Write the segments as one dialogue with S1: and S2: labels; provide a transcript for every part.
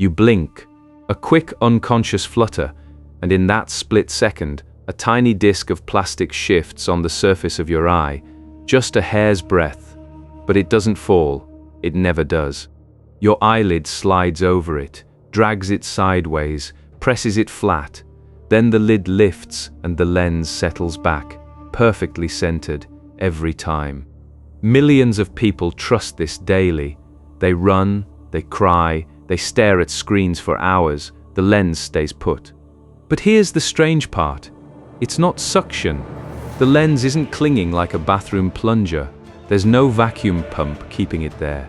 S1: You blink, a quick unconscious flutter, and in that split second, a tiny disc of plastic shifts on the surface of your eye, just a hair's breadth. But it doesn't fall, it never does. Your eyelid slides over it, drags it sideways, presses it flat. Then the lid lifts and the lens settles back, perfectly centered, every time. Millions of people trust this daily. They run, they cry, they stare at screens for hours, the lens stays put. But here's the strange part. It's not suction. The lens isn't clinging like a bathroom plunger. There's no vacuum pump keeping it there.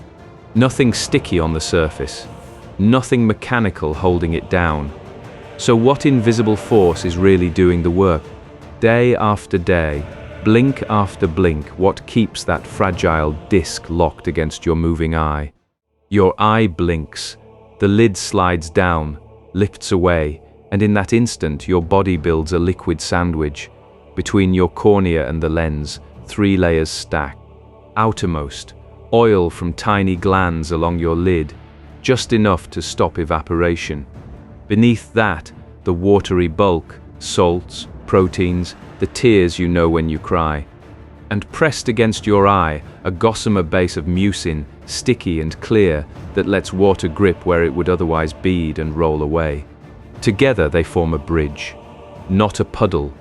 S1: Nothing sticky on the surface. Nothing mechanical holding it down. So what invisible force is really doing the work? Day after day, blink after blink, what keeps that fragile disc locked against your moving eye? Your eye blinks, the lid slides down, lifts away, and in that instant your body builds a liquid sandwich. Between your cornea and the lens, 3 layers stack. Outermost, oil from tiny glands along your lid, just enough to stop evaporation. Beneath that, the watery bulk, salts, proteins, the tears you know when you cry. And pressed against your eye, a gossamer base of mucin, sticky and clear, that lets water grip where it would otherwise bead and roll away. Together they form a bridge, not a puddle,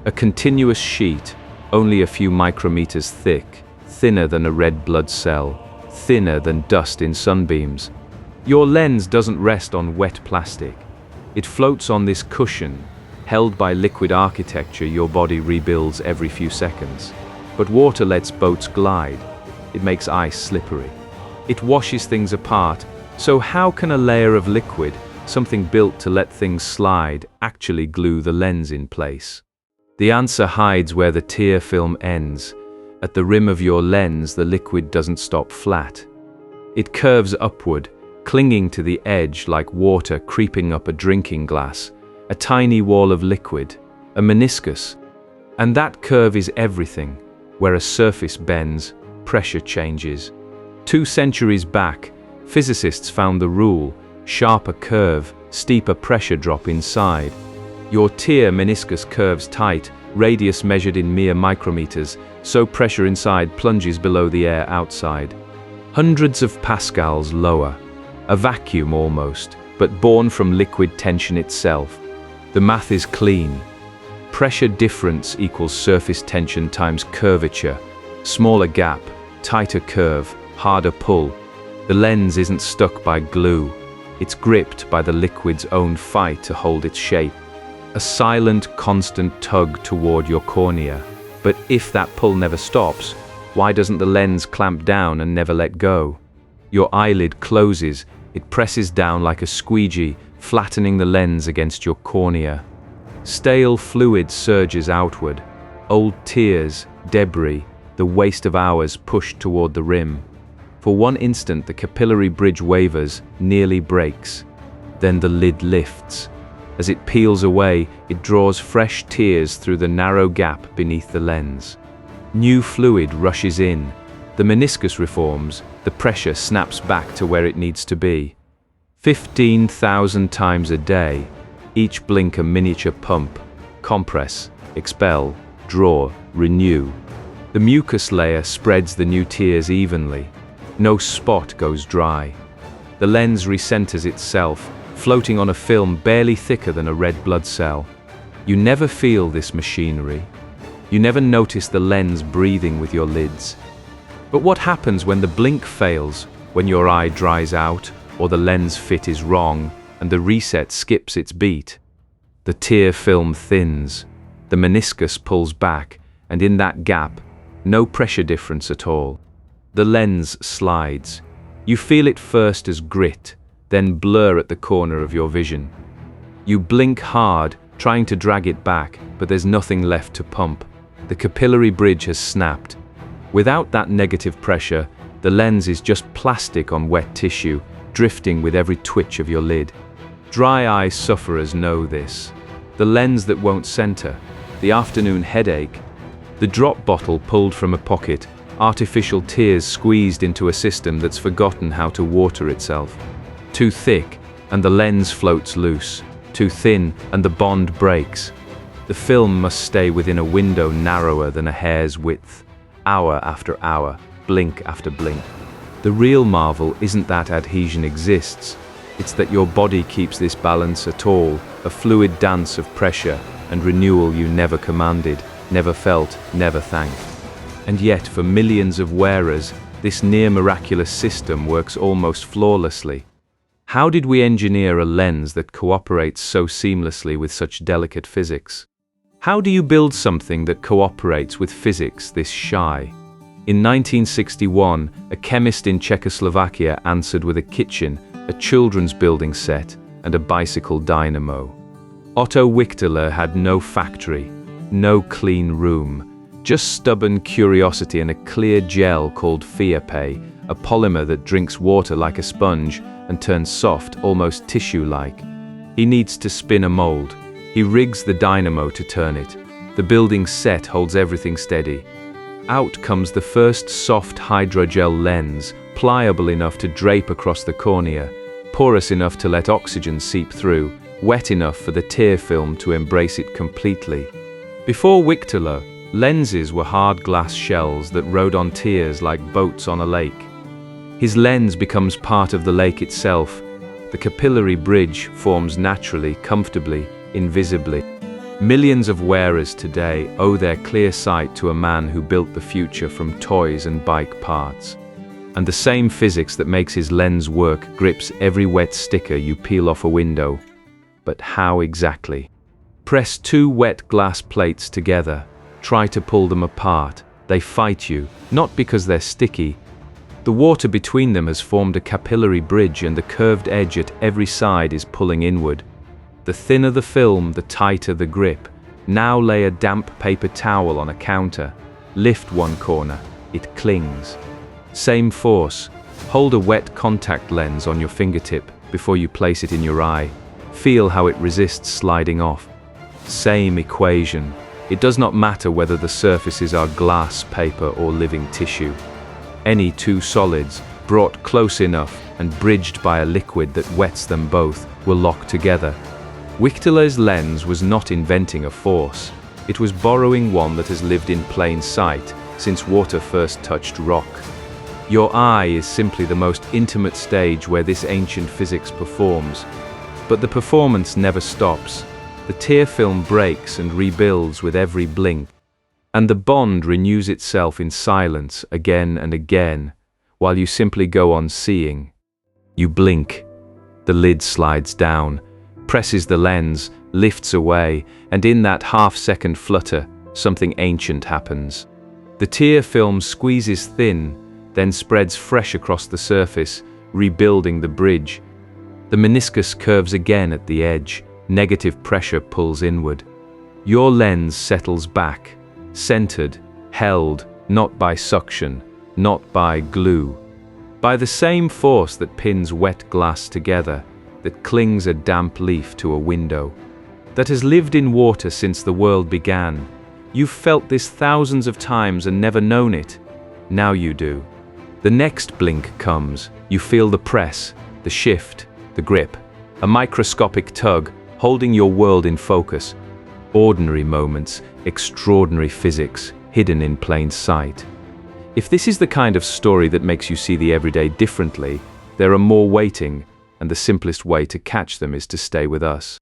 S1: a continuous sheet, only a few micrometers thick, thinner than a red blood cell, thinner than dust in sunbeams. Your lens doesn't rest on wet plastic. It floats on this cushion, held by liquid architecture your body rebuilds every few seconds. But water lets boats glide. It makes ice slippery. It washes things apart. So how can a layer of liquid, something built to let things slide, actually glue the lens in place? The answer hides where the tear film ends. At the rim of your lens, the liquid doesn't stop flat. It curves upward, clinging to the edge like water creeping up a drinking glass, a tiny wall of liquid, a meniscus. And that curve is everything. Where a surface bends, pressure changes. 2 centuries back, physicists found the rule: sharper curve, steeper pressure drop inside. Your tear meniscus curves tight, radius measured in mere micrometers, so pressure inside plunges below the air outside. Hundreds of pascals lower. A vacuum almost, but born from liquid tension itself. The math is clean. Pressure difference equals surface tension times curvature. Smaller gap, tighter curve, harder pull. The lens isn't stuck by glue. It's gripped by the liquid's own fight to hold its shape. A silent, constant tug toward your cornea. But if that pull never stops, why doesn't the lens clamp down and never let go? Your eyelid closes. It presses down like a squeegee, flattening the lens against your cornea. Stale fluid surges outward. Old tears, debris, the waste of hours pushed toward the rim. For one instant the capillary bridge wavers, nearly breaks. Then the lid lifts. As it peels away, it draws fresh tears through the narrow gap beneath the lens. New fluid rushes in. The meniscus reforms, the pressure snaps back to where it needs to be. 15,000 times a day, each blink a miniature pump. Compress, expel, draw, renew. The mucus layer spreads the new tears evenly. No spot goes dry. The lens recenters itself, floating on a film barely thicker than a red blood cell. You never feel this machinery. You never notice the lens breathing with your lids. But what happens when the blink fails, when your eye dries out, or the lens fit is wrong, and the reset skips its beat? The tear film thins, the meniscus pulls back, and in that gap, no pressure difference at all. The lens slides. You feel it first as grit, then blur at the corner of your vision. You blink hard, trying to drag it back, but there's nothing left to pump. The capillary bridge has snapped. Without that negative pressure, the lens is just plastic on wet tissue, drifting with every twitch of your lid. Dry eye sufferers know this. The lens that won't center, the afternoon headache, the drop bottle pulled from a pocket, artificial tears squeezed into a system that's forgotten how to water itself. Too thick, and the lens floats loose, too thin, and the bond breaks. The film must stay within a window narrower than a hair's width, hour after hour, blink after blink. The real marvel isn't that adhesion exists, it's that your body keeps this balance at all, a fluid dance of pressure and renewal you never commanded, never felt, never thanked. And yet, for millions of wearers, this near-miraculous system works almost flawlessly. How did we engineer a lens that cooperates so seamlessly with such delicate physics? How do you build something that cooperates with physics this shy? In 1961, a chemist in Czechoslovakia answered with a kitchen, a children's building set, and a bicycle dynamo. Otto Wichterler had no factory, no clean room, just stubborn curiosity and a clear gel called Fiape, a polymer that drinks water like a sponge and turns soft, almost tissue-like. He needs to spin a mold. He rigs the dynamo to turn it. The building set holds everything steady. Out comes the first soft hydrogel lens, pliable enough to drape across the cornea, porous enough to let oxygen seep through, wet enough for the tear film to embrace it completely. Before Wichterler, lenses were hard glass shells that rode on tears like boats on a lake. His lens becomes part of the lake itself. The capillary bridge forms naturally, comfortably, invisibly. Millions of wearers today owe their clear sight to a man who built the future from toys and bike parts. And the same physics that makes his lens work grips every wet sticker you peel off a window. But how exactly? Press two wet glass plates together. Try to pull them apart. They fight you, not because they're sticky. The water between them has formed a capillary bridge and the curved edge at every side is pulling inward. The thinner the film, the tighter the grip. Now lay a damp paper towel on a counter. Lift one corner. It clings. Same force. Hold a wet contact lens on your fingertip before you place it in your eye. Feel how it resists sliding off. Same equation. It does not matter whether the surfaces are glass, paper, or living tissue. Any two solids, brought close enough and bridged by a liquid that wets them both, will lock together. Wichterler's lens was not inventing a force. It was borrowing one that has lived in plain sight since water first touched rock. Your eye is simply the most intimate stage where this ancient physics performs. But the performance never stops. The tear film breaks and rebuilds with every blink. And the bond renews itself in silence again and again, while you simply go on seeing. You blink. The lid slides down, presses the lens, lifts away, and in that half-second flutter, something ancient happens. The tear film squeezes thin, then spreads fresh across the surface, rebuilding the bridge. The meniscus curves again at the edge, negative pressure pulls inward. Your lens settles back, centered, held, not by suction, not by glue, by the same force that pins wet glass together, that clings a damp leaf to a window, that has lived in water since the world began. You've felt this thousands of times and never known it. Now you do. The next blink comes. You feel the press, the shift, the grip, a microscopic tug holding your world in focus. Ordinary moments, extraordinary physics, hidden in plain sight. If this is the kind of story that makes you see the everyday differently, there are more waiting, and the simplest way to catch them is to stay with us.